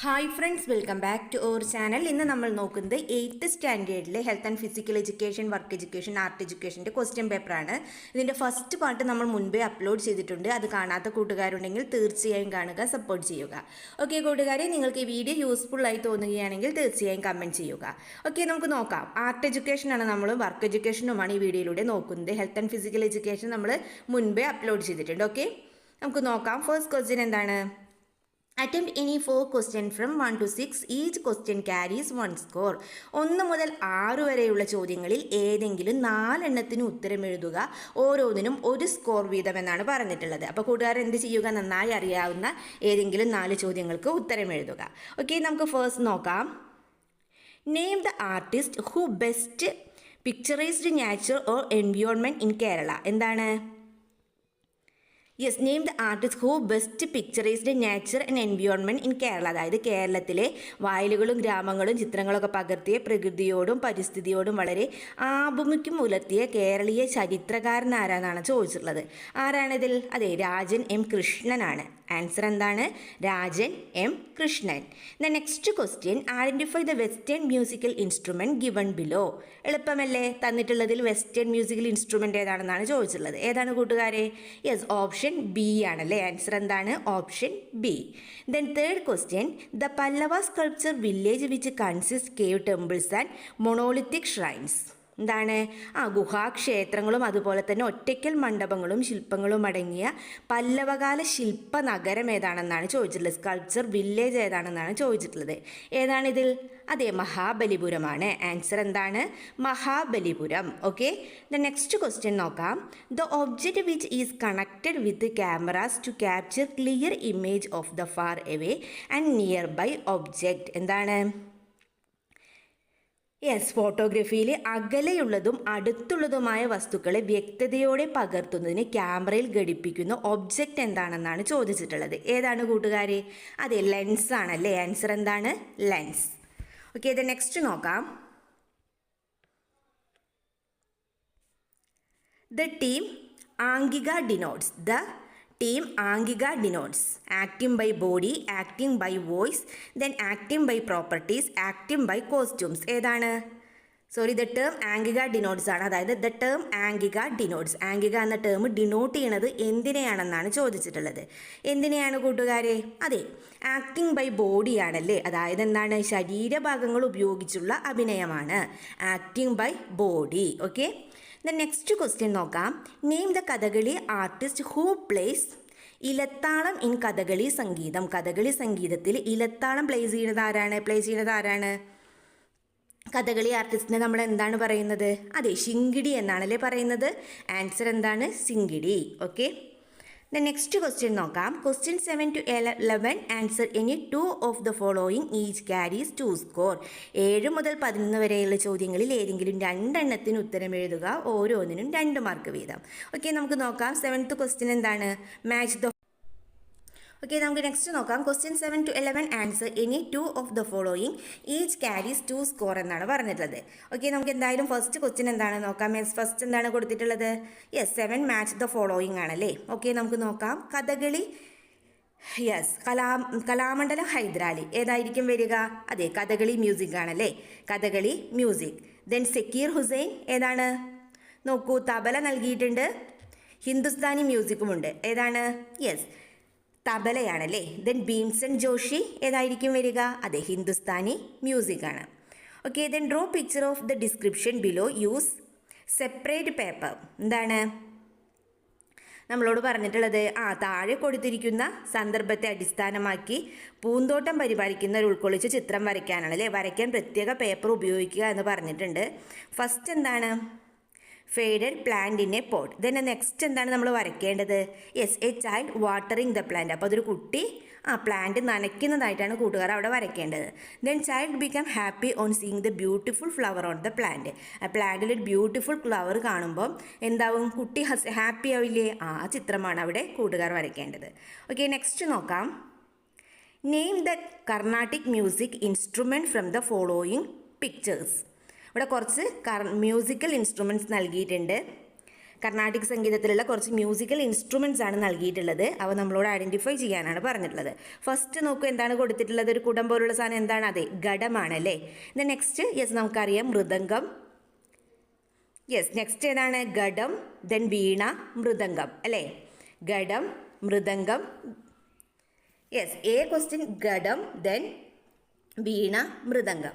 Hi friends, welcome back to our channel. ഇന്ന് നമ്മൾ നോക്കുന്നത് 8th സ്റ്റാൻഡേർഡിലെ health and physical education, work education, art എഡ്യൂക്കേഷൻ്റെ ക്വസ്റ്റ്യൻ പേപ്പറാണ്. ഇതിൻ്റെ ഫസ്റ്റ് പാർട്ട് നമ്മൾ മുൻപേ അപ്ലോഡ് ചെയ്തിട്ടുണ്ട്. അത് കാണാത്ത കൂട്ടുകാരുണ്ടെങ്കിൽ തീർച്ചയായും കാണുക, സപ്പോർട്ട് ചെയ്യുക. ഓക്കെ കൂട്ടുകാരെ, നിങ്ങൾക്ക് ഈ വീഡിയോ യൂസ്ഫുൾ ആയി തോന്നുകയാണെങ്കിൽ തീർച്ചയായും കമൻറ്റ് ചെയ്യുക. ഓക്കെ, നമുക്ക് നോക്കാം. ആർട്ട് എഡ്യൂക്കേഷനാണ് നമ്മൾ, വർക്ക് എഡ്യൂക്കേഷനുമാണ് ഈ വീഡിയോയിലൂടെ നോക്കുന്നത്. ഹെൽത്ത് ആൻഡ് ഫിസിക്കൽ എഡ്യൂക്കേഷൻ നമ്മൾ മുൻപേ അപ്ലോഡ് ചെയ്തിട്ടുണ്ട്. ഓക്കെ, നമുക്ക് നോക്കാം. ഫസ്റ്റ് ക്വസ്റ്റ്യൻ എന്താണ്? Attempt any 4 questions from 1 to 6. Each question carries 1 score. 1 മുതൽ 6 വരെയുള്ള ചോദ്യങ്ങളിൽ ഏതെങ്കിലും 4 എണ്ണത്തിന് ഉത്തരം എഴുതുക. ഓരോന്നിനും 1 സ്കോർ വീതം എന്നാണ് പറഞ്ഞിട്ടുള്ളത്. അപ്പോൾ കൂട്ടുകാർ എന്ത് ചെയ്യുക? നന്നായി അറിയാവുന്ന ഏതെങ്കിലും 4 ചോദ്യങ്ങൾക്ക് ഉത്തരം എഴുതുക. ഓക്കെ, നമുക്ക് ഫസ്റ്റ് നോക്കാം. Name the artist who best picturised nature or environment in Kerala. എന്താണ്? Yes, name the artist who best picturised nature and environment in Kerala. അതായത് കേരളത്തിലെ വയലുകളും ഗ്രാമങ്ങളും ചിത്രങ്ങളൊക്കെ പകർത്തിയ പ്രകൃതിയോടും പരിസ്ഥിതിയോടും വളരെ ആഭിമുഖ്യം പുലർത്തിയ കേരളീയ ചരിത്രകാരൻ ആരാന്നാണ് ചോദിച്ചിട്ടുള്ളത്. ആരാണിതിൽ? അതെ, രാജൻ എം കൃഷ്ണനാണ്. ആൻസർ എന്താണ്? Rajan M Krishnan. The next question, identify the western musical instrument given below. എളുപ്പമല്ലേ? തന്നിട്ടുള്ളതിൽ വെസ്റ്റേൺ മ്യൂസിക്കൽ ഇൻസ്ട്രുമെൻറ്റ് ഏതാണെന്നാണ് ചോദിച്ചിട്ടുള്ളത്. ഏതാണ് കൂട്ടുകാരെ? യെസ്, ഓപ്ഷൻ ബി ആണല്ലേ. ആൻസർ എന്താണ്? Option B. Then third question, the Pallava sculpture village which consist cave temples and monolithic shrines. എന്താണ്? ഗുഹാക്ഷേത്രങ്ങളും അതുപോലെ തന്നെ ഒറ്റയ്ക്കൽ മണ്ഡപങ്ങളും ശില്പങ്ങളും അടങ്ങിയ പല്ലവകാല ശില്പ നഗരം ഏതാണെന്നാണ് ചോദിച്ചിട്ടുള്ളത്. സ്കൾപ്ചർ വില്ലേജ് ഏതാണെന്നാണ് ചോദിച്ചിട്ടുള്ളത്. ഏതാണിതിൽ? അതെ, മഹാബലിപുരമാണ്. ആൻസർ എന്താണ്? Mahabalipuram. Okay, the next question നോക്കാം. The object which is connected with cameras to capture clear image of the far away and near by object. എന്താണ്? യെസ്, ഫോട്ടോഗ്രഫിയിൽ അകലെയുള്ളതും അടുത്തുള്ളതുമായ വസ്തുക്കളെ വ്യക്തതയോടെ പകർത്തുന്നതിന് ക്യാമറയിൽ ഘടിപ്പിക്കുന്ന ഒബ്ജക്റ്റ് എന്താണെന്നാണ് ചോദിച്ചിട്ടുള്ളത്. ഏതാണ് കൂട്ടുകാരെ? അതെ, ലെൻസ് ആണല്ലേ. ആൻസർ എന്താണ്? ലെൻസ്. ഓക്കെ, ഇത് നെക്സ്റ്റ് നോക്കാം. ദ ടീം ആംഗിക ഡിനോട്ട്സ്. ദ ടീം ആംഗിക denotes acting by body, acting by voice, then acting by properties, acting by costumes. ഏതാണ്? സോറി, ദ ടേം ആംഗിക ഡിനോട്ട്സ് ആണ്. അതായത് ദ ടേം ആംഗിക ഡിനോട്ട്സ്, ആംഗിക എന്ന ടേം ഡിനോട്ട് ചെയ്യണത് എന്തിനെയാണെന്നാണ് ചോദിച്ചിട്ടുള്ളത്. എന്തിനെയാണ് കൂട്ടുകാരെ? അതെ, ആക്ടിംഗ് ബൈ ബോഡി ആണല്ലേ. അതായത് എന്താണ്? ശരീരഭാഗങ്ങൾ ഉപയോഗിച്ചുള്ള അഭിനയമാണ്. Acting by body. Okay, the next question നോക്കാം. Name the Kathakali artist who plays ilathalam in Kathakali sangeetham. Kathakali സംഗീതത്തിൽ ഇലത്താളം പ്ലേ ചെയ്യുന്നത് ആരാണ്? കഥകളി ആർട്ടിസ്റ്റിനെ നമ്മൾ എന്താണ് പറയുന്നത്? അതെ, ശിങ്കിടി എന്നാണല്ലേ പറയുന്നത്. ആൻസർ എന്താണ്? ശിങ്കിടി. ഓക്കെ, ദ നെക്സ്റ്റ് ക്വസ്റ്റ്യൻ നോക്കാം. Question 7 to 11 answer any 2 of the following each carries 2 score. 7 മുതൽ 11 വരെയുള്ള ചോദ്യങ്ങളിൽ ഏതെങ്കിലും 2 എണ്ണത്തിന് ഉത്തരം എഴുതുക. ഓരോന്നിനും 2 മാർക്ക് വീതം. ഓക്കെ, നമുക്ക് നോക്കാം. 7th ക്വസ്റ്റ്യൻ എന്താണ്? Match the. ഓക്കെ, നമുക്ക് നെക്സ്റ്റ് നോക്കാം. Question 7 to 11 answer any 2 of the following each carries 2 score എന്നാണ് പറഞ്ഞിട്ടുള്ളത്. ഓക്കെ, നമുക്ക് എന്തായാലും ഫസ്റ്റ് ക്വസ്റ്റ്യൻ എന്താണ് നോക്കാം. ഫസ്റ്റ് എന്താണ് കൊടുത്തിട്ടുള്ളത്? യെസ്, 7 മാച്ച് ദ ഫോളോയിങ് ആണല്ലേ. ഓക്കെ, നമുക്ക് നോക്കാം. കഥകളി, യെസ്, കലാമണ്ഡലം ഹൈദരാലി ഏതായിരിക്കും വരിക? അതെ, കഥകളി മ്യൂസിക് ആണല്ലേ. കഥകളി മ്യൂസിക്. ദെൻ സക്കീർ ഹുസൈൻ ഏതാണ്? നോക്കൂ, തബല നൽകിയിട്ടുണ്ട്. ഹിന്ദുസ്ഥാനി മ്യൂസിക്കുമുണ്ട്. ഏതാണ്? യെസ്, തബലയാണല്ലേ. ദെൻ ഭീംസൻ ജോഷി ഏതായിരിക്കും വരിക? അതെ, ഹിന്ദുസ്ഥാനി മ്യൂസിക് ആണ്. Okay, then draw picture of the description below, use separate paper. എന്താണ് നമ്മളോട് പറഞ്ഞിട്ടുള്ളത്? താഴെ കൊടുത്തിരിക്കുന്ന സന്ദർഭത്തെ അടിസ്ഥാനമാക്കി പൂന്തോട്ടം പരിപാലിക്കുന്നവർ ഉൾക്കൊള്ളിച്ച് ചിത്രം വരയ്ക്കാനാണല്ലേ. വരയ്ക്കാൻ പ്രത്യേക പേപ്പർ ഉപയോഗിക്കുക എന്ന് പറഞ്ഞിട്ടുണ്ട്. ഫസ്റ്റ് എന്താണ്? Faded plant in a pot. Then next എന്താണ് നമ്മൾ വരയ്ക്കേണ്ടത്? Yes, a child watering the plant. അപ്പോൾ അതൊരു കുട്ടി പ്ലാന്റ് നനയ്ക്കുന്നതായിട്ടാണ് കൂട്ടുകാർ അവിടെ വരയ്ക്കേണ്ടത്. Then child become happy on seeing the beautiful flower on the plant. ആ പ്ലാന്റിൽ ഒരു ബ്യൂട്ടിഫുൾ ഫ്ലവർ കാണുമ്പോൾ എന്താവും? കുട്ടി ഹാപ്പി ആവില്ലേ? ആ ചിത്രമാണ് അവിടെ കൂട്ടുകാർ വരയ്ക്കേണ്ടത്. ഓക്കെ, നെക്സ്റ്റ് നോക്കാം. Name the Carnatic music instrument from the following pictures. ഇവിടെ കുറച്ച് മ്യൂസിക്കൽ ഇൻസ്ട്രുമെൻറ്റ്സ് നൽകിയിട്ടുണ്ട്. കർണാട്ടിക് സംഗീതത്തിലുള്ള കുറച്ച് മ്യൂസിക്കൽ ഇൻസ്ട്രുമെൻറ്റ്സ് ആണ് നൽകിയിട്ടുള്ളത്. അവ നമ്മളോട് ഐഡൻറ്റിഫൈ ചെയ്യാനാണ് പറഞ്ഞിട്ടുള്ളത്. ഫസ്റ്റ് നോക്കൂ, എന്താണ് കൊടുത്തിട്ടുള്ളത്? ഒരു കുടം പോലുള്ള സാധനം എന്താണ്? അതെ, ഘടമാണ് അല്ലേ. നെക്സ്റ്റ് യെസ് നമുക്കറിയാം മൃദംഗം. യെസ്, നെക്സ്റ്റ് ഏതാണ്? ഘടം, ദെൻ വീണ, മൃദംഗം അല്ലേ. Ghatam, mridangam. Yes, a question ghatam, then veena, mridangam.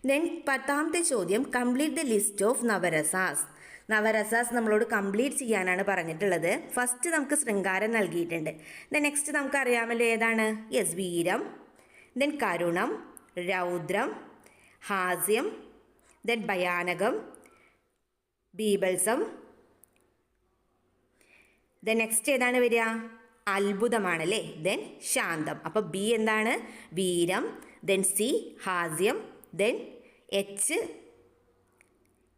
Then 10ാമത്തെ ചോദ്യം, complete the list of navarasas. Navarasas നമ്മളോട് കംപ്ലീറ്റ് ചെയ്യാനാണ് പറഞ്ഞിട്ടുള്ളത്. ഫസ്റ്റ് നമുക്ക് ശൃംഗാരം നൽകിയിട്ടുണ്ട്. ദെൻ നെക്സ്റ്റ് നമുക്കറിയാമല്ലോ ഏതാണ്? Yes, veeram, then karunam, raudram, hasyam, then bhayanakam, bibhatsam. Then next ഏതാണ് വരിക? അത്ഭുതമാണല്ലേ. ദെൻ ശാന്തം. അപ്പോൾ ബി എന്താണ്? Veeram, then C hasyam, then H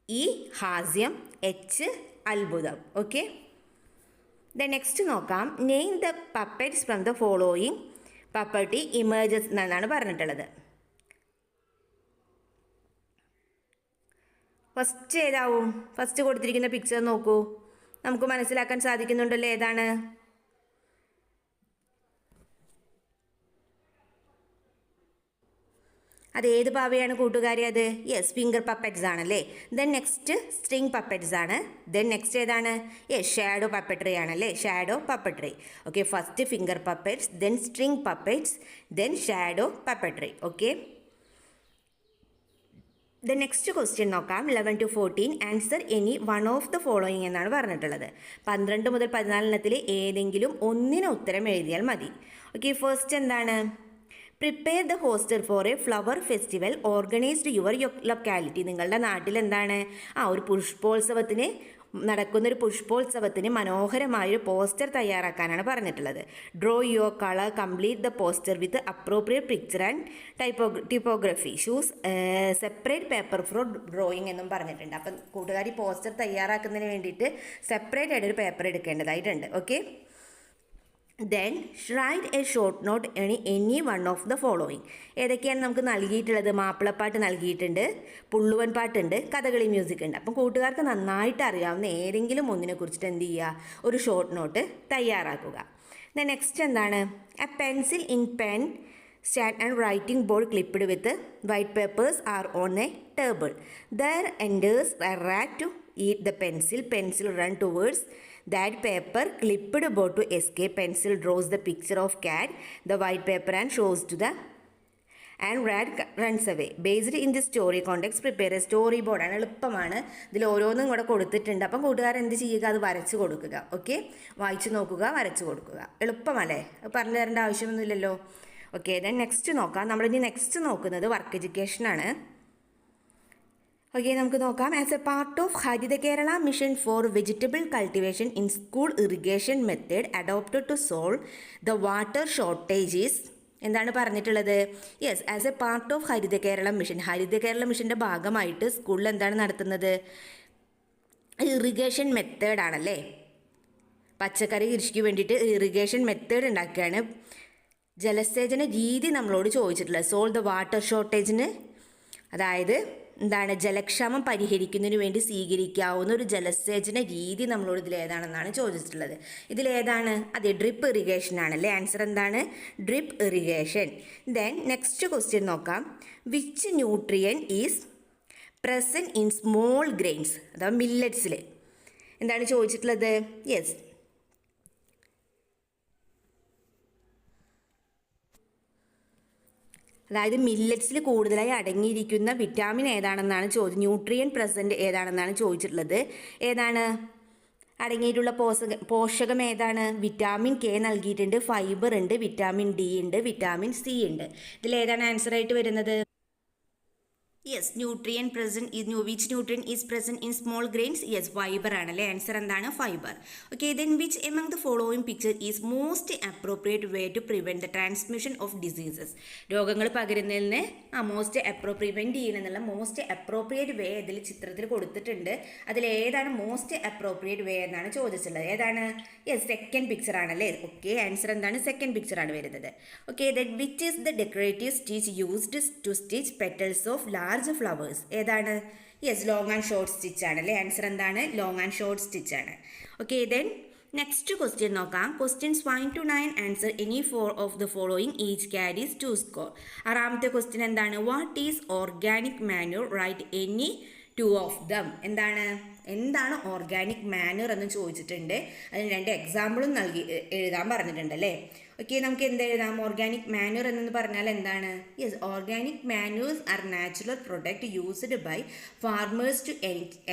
E hasyam, H athbhutham. Okay. Then next നോക്കാം, name the puppets from the following puppetry images എന്നാണ് പറഞ്ഞിട്ടുള്ളത്. ഫസ്റ്റ് ഏതാവും? ഫസ്റ്റ് കൊടുത്തിരിക്കുന്ന പിക്ചർ നോക്കൂ, നമുക്ക് മനസ്സിലാക്കാൻ സാധിക്കുന്നുണ്ടല്ലോ ഏതാണ്? അത് ഏത് പാവയാണ് കൂട്ടുകാരി? അത് യെസ്, ഫിംഗർ പപ്പറ്റ്സ് ആണല്ലേ. ദെൻ നെക്സ്റ്റ് സ്ട്രിങ് പപ്പറ്റ്സ് ആണ്. ദെൻ നെക്സ്റ്റ് ഏതാണ്? യെസ്, ഷാഡോ പപ്പട്രി ആണല്ലേ. Shadow puppetry. Okay, first finger puppets, then string puppets, then shadow puppetry. Okay. The next question നോക്കാം. 11 to 14 answer any one of the following എന്നാണ് പറഞ്ഞിട്ടുള്ളത്. 12 മുതൽ 14 ഏതെങ്കിലും ഒന്നിന് ഉത്തരം എഴുതിയാൽ മതി. ഓക്കെ, ഫസ്റ്റ് എന്താണ്? Prepare the poster for a flower festival organised your locality. നിങ്ങളുടെ നാട്ടിൽ എന്താണ്? ഒരു പുഷ്പോത്സവത്തിന് നടക്കുന്നൊരു പുഷ്പോത്സവത്തിന് മനോഹരമായൊരു പോസ്റ്റർ തയ്യാറാക്കാനാണ് പറഞ്ഞിട്ടുള്ളത്. Draw your colour, complete the poster with appropriate picture and typography, choose separate paper for drawing എന്നും പറഞ്ഞിട്ടുണ്ട്. അപ്പം കൂട്ടുകാരി പോസ്റ്റർ തയ്യാറാക്കുന്നതിന് വേണ്ടിയിട്ട് സെപ്പറേറ്റ് ആയിട്ട് ഒരു പേപ്പർ എടുക്കേണ്ടതായിട്ടുണ്ട്. Okay. Then write a short note any one of the following. ഏതൊക്കെയാണ് നമുക്ക് നൽകിയിട്ടുള്ളത്? മാപ്പിളപ്പാട്ട് നൽകിയിട്ടുണ്ട്, പുള്ളുവൻ പാട്ടുണ്ട്, കഥകളി മ്യൂസിക് ഉണ്ട്. അപ്പം കൂട്ടുകാർക്ക് നന്നായിട്ട് അറിയാവുന്ന ഏതെങ്കിലും ഒന്നിനെ കുറിച്ചിട്ട് എന്ത് ചെയ്യുക? ഒരു ഷോർട്ട് നോട്ട് തയ്യാറാക്കുക. ദെൻ നെക്സ്റ്റ് എന്താണ്? A pencil in pen stand and writing board clipped with white papers are on a table. There enters a rat to eat the pencil run towards that paper, clipped board to escape, pencil draws the picture of cat, the white paper and shows to the and rat runs away. Based in the story context, prepare a story board. ആണ്, എളുപ്പമാണ്. ഇതിൽ ഓരോന്നും കൂടെ കൊടുത്തിട്ടുണ്ട്. അപ്പം കൂട്ടുകാർ എന്ത് ചെയ്യുക? അത് വരച്ച് കൊടുക്കുക. ഓക്കെ, വായിച്ച് നോക്കുക, വരച്ച് കൊടുക്കുക. എളുപ്പമല്ലേ? പറഞ്ഞു തരേണ്ട ആവശ്യമൊന്നുമില്ലല്ലോ. ഓക്കെ, ദെൻ നെക്സ്റ്റ് നോക്കാം. നമ്മളിനി നെക്സ്റ്റ് നോക്കുന്നത് വർക്ക് എഡ്യൂക്കേഷനാണ്. ഓക്കെ, നമുക്ക് നോക്കാം. As a part of Haritha Kerala mission for vegetable cultivation in school irrigation method adopted to solve the water shortages. എന്താണ് പറഞ്ഞിട്ടുള്ളത്? Yes, as a part of Haritha Kerala mission. Haritha Kerala മിഷൻ്റെ ഭാഗമായിട്ട് സ്കൂളിൽ എന്താണ് നടത്തുന്നത്? ഇറിഗേഷൻ മെത്തേഡ് ആണല്ലേ. പച്ചക്കറി കൃഷിക്ക് വേണ്ടിയിട്ട് ഇറിഗേഷൻ മെത്തേഡ് ഉണ്ടാക്കുകയാണ്. ജലസേചന രീതി നമ്മളോട് ചോദിച്ചിട്ടുള്ളത്. സോൾവ് ദ വാട്ടർ ഷോർട്ടേജിന്, അതായത് എന്താണ്? ജലക്ഷാമം പരിഹരിക്കുന്നതിന് വേണ്ടി സ്വീകരിക്കാവുന്ന ഒരു ജലസേചന രീതി നമ്മളോട് ഇതിലേതാണെന്നാണ് ചോദിച്ചിട്ടുള്ളത്. ഇതിലേതാണ്? അതെ, ഡ്രിപ്പ് ഇറിഗേഷൻ ആണല്ലേ. ആൻസർ എന്താണ്? Drip irrigation. Then next question നോക്കാം. Which nutrient is present in small grains, അഥവാ മില്ലറ്റ്സിൽ എന്താണ് ചോദിച്ചിട്ടുള്ളത്? യെസ്, അതായത് മില്ലറ്റ്സിൽ കൂടുതലായി അടങ്ങിയിരിക്കുന്ന വിറ്റാമിൻ ഏതാണെന്നാണ് ന്യൂട്രിയൻ പ്രസൻറ്റ് ഏതാണെന്നാണ് ചോദിച്ചിട്ടുള്ളത്. ഏതാണ് അടങ്ങിയിട്ടുള്ള പോഷകം ഏതാണ്? വിറ്റാമിൻ കെ നൽകിയിട്ടുണ്ട്, ഫൈബർ ഉണ്ട്, വിറ്റാമിൻ ഡി ഉണ്ട്, വിറ്റാമിൻ സി ഉണ്ട്. ഇതിലേതാണ് ആൻസർ ആയിട്ട് വരുന്നത്? Yes, nutrient present which nutrient is present in small grains? Yes, fibre ആണല്ലേ. ആൻസർ എന്താണ്? Fibre. Okay, then which among the following picture is most appropriate way to prevent the transmission of diseases. രോഗങ്ങൾ പകരുന്നതിന് prevent ചെയ്യുന്നതിനുള്ള most appropriate way ഇതിൽ ചിത്രത്തിൽ കൊടുത്തിട്ടുണ്ട്. അതിലേതാണ് most appropriate വേ എന്നാണ് ചോദിച്ചിട്ടുള്ളത്. ഏതാണ്? യെസ്, സെക്കൻഡ് പിക്ചർ ആണല്ലേ. ഓക്കെ, ആൻസർ എന്താണ്? സെക്കൻഡ് പിക്ചർ ആണ് വരുന്നത്. Okay, then which is the decorative stitch used to stitch petals of large large flowers. ഏതാണ്? Yes, long and short stitch ആണ് അല്ലേ. ആൻസർ എന്താണ്? ലോങ് ആൻഡ് ഷോർട്ട് സ്റ്റിച്ച് ആണ്. Okay, then next question നോക്കാം. Questions 1 to 9 answer any 4 of the following each carries 2 score. ആറാമത്തെ question എന്താണ്? What is organic manure? Right any 2 of them. എന്താണ് organic manure എന്ന് ചോദിച്ചിട്ടുണ്ട്. അതിന് 2 എക്സാമ്പിളും എഴുതാൻ പറഞ്ഞിട്ടുണ്ട് അല്ലേ. ഓക്കെ, നമുക്ക് എന്ത് എഴുതാം? ഓർഗാനിക് മാന്യൂർ എന്ന് പറഞ്ഞാൽ എന്താണ്? Yes, organic manures are natural product used by farmers to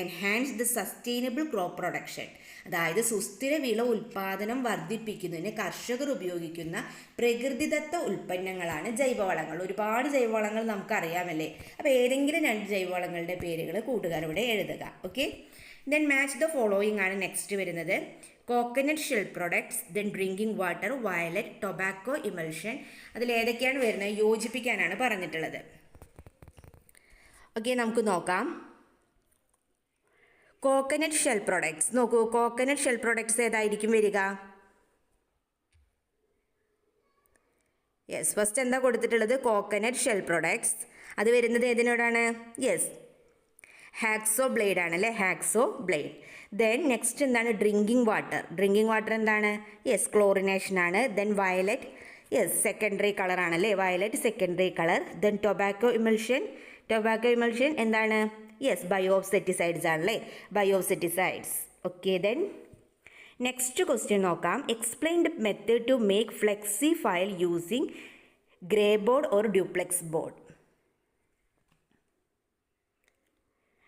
enhance the sustainable crop production. അതായത് സുസ്ഥിര വിള ഉൽപാദനം വർദ്ധിപ്പിക്കുന്നതിന് കർഷകർ ഉപയോഗിക്കുന്ന പ്രകൃതിദത്ത ഉൽപ്പന്നങ്ങളാണ് ജൈവവളങ്ങൾ. ഒരുപാട് ജൈവവളങ്ങൾ നമുക്കറിയാമല്ലേ. അപ്പോൾ ഏതെങ്കിലും 2 ജൈവവളങ്ങളുടെ പേരുകൾ കൂട്ടുകാരിവിടെ എഴുതുക. Okay, then match the following ആണ് നെക്സ്റ്റ് വരുന്നത്. Coconut shell products, then drinking water, violet, tobacco emulsion. അതിൽ ഏതൊക്കെയാണ് വരുന്നത്? യോജിപ്പിക്കാനാണ് പറഞ്ഞിട്ടുള്ളത്. ഓക്കെ, നമുക്ക് നോക്കാം. കോക്കനട്ട് ഷെൽ പ്രൊഡക്ട്സ് നോക്കൂ. കോക്കനട്ട് ഷെൽ പ്രൊഡക്ട്സ് ഏതായിരിക്കും വരിക? യെസ്, ഫസ്റ്റ് എന്താ കൊടുത്തിട്ടുള്ളത്? Coconut shell products. അത് വരുന്നത് ഏതിനോടാണ്? യെസ്, ഹാക്സോ ബ്ലേഡ് ആണ് അല്ലേ. Hacksaw blade. ദെൻ നെക്സ്റ്റ് എന്താണ്? Drinking water. ഡ്രിങ്കിങ് വാട്ടർ എന്താണ്? യെസ്, ക്ലോറിനേഷൻ ആണ്. Then violet, yes, secondary colour ആണല്ലേ. Violet secondary colour. Then tobacco emulsion. Tobacco emulsion എന്താണ്? യെസ്, ബയോസെറ്റിസൈഡ്സ് ആണല്ലേ. Biopesticides. Okay, then next question നോക്കാം. Explain the method to make flexi file using grey board or duplex board.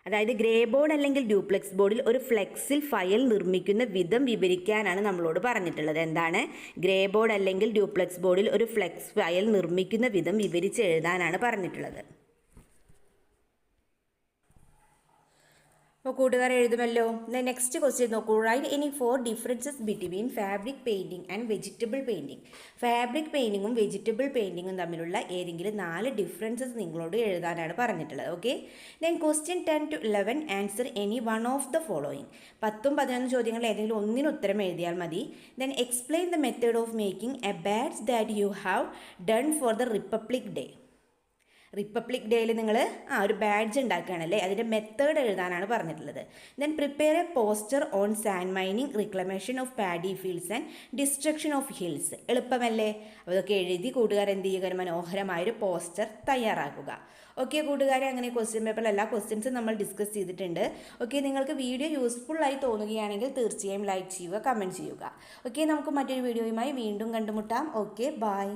അതായത് grey board അല്ലെങ്കിൽ duplex ബോർഡിൽ ഒരു ഫ്ലെക്സിൽ file നിർമ്മിക്കുന്ന വിധം വിവരിക്കാനാണ് നമ്മളോട് പറഞ്ഞിട്ടുള്ളത്. എന്താണ്? ഗ്രേ ബോർഡ് അല്ലെങ്കിൽ ഡ്യൂപ്ലെക്സ് ബോർഡിൽ ഒരു ഫ്ലെക്സ് ഫയൽ നിർമ്മിക്കുന്ന വിധം വിവരിച്ച് എഴുതാനാണ് പറഞ്ഞിട്ടുള്ളത്. അപ്പോൾ കൂട്ടുകാർ എഴുതുമല്ലോ. നെക്സ്റ്റ് ക്വസ്റ്റ്യൻ നോക്കൂ. Write any 4 differences between fabric painting and vegetable painting. Fabric പെയിൻറ്റിങ്ങും വെജിറ്റബിൾ പെയിൻറ്റിങ്ങും തമ്മിലുള്ള ഏതെങ്കിലും 4 ഡിഫറൻസസ് നിങ്ങളോട് എഴുതാനാണ് പറഞ്ഞിട്ടുള്ളത്. Okay, then question 10 to 11 answer any 1 of the following. 10ഉം 11 ചോദ്യങ്ങൾ ഏതെങ്കിലും ഒന്നിന് ഉത്തരം എഴുതിയാൽ മതി. Then explain the method of making a badge that you have done for the Republic Day. Republic ഡേയിൽ നിങ്ങൾ ഒരു ബാഡ്ജ് ഉണ്ടാക്കുകയാണല്ലേ. അതിൻ്റെ മെത്തേഡ് എഴുതാനാണ് പറഞ്ഞിട്ടുള്ളത്. Then prepare a poster on sand mining, reclamation of paddy fields and destruction of hills. എളുപ്പമല്ലേ. അതൊക്കെ എഴുതി കൂട്ടുകാർ എന്ത് ചെയ്യുക? ഒരു മനോഹരമായൊരു പോസ്റ്റർ തയ്യാറാക്കുക. ഓക്കെ കൂട്ടുകാരെ, അങ്ങനെ ക്വസ്റ്റ്യൻ പേപ്പറിൽ എല്ലാ ക്വസ്റ്റ്യൻസും നമ്മൾ ഡിസ്കസ് ചെയ്തിട്ടുണ്ട്. ഓക്കെ, നിങ്ങൾക്ക് വീഡിയോ യൂസ്ഫുള്ളായി തോന്നുകയാണെങ്കിൽ തീർച്ചയായും ലൈക്ക് ചെയ്യുക, കമൻറ്റ് ചെയ്യുക. ഓക്കെ, നമുക്ക് മറ്റൊരു വീഡിയോയുമായി വീണ്ടും കണ്ടുമുട്ടാം. Okay, by.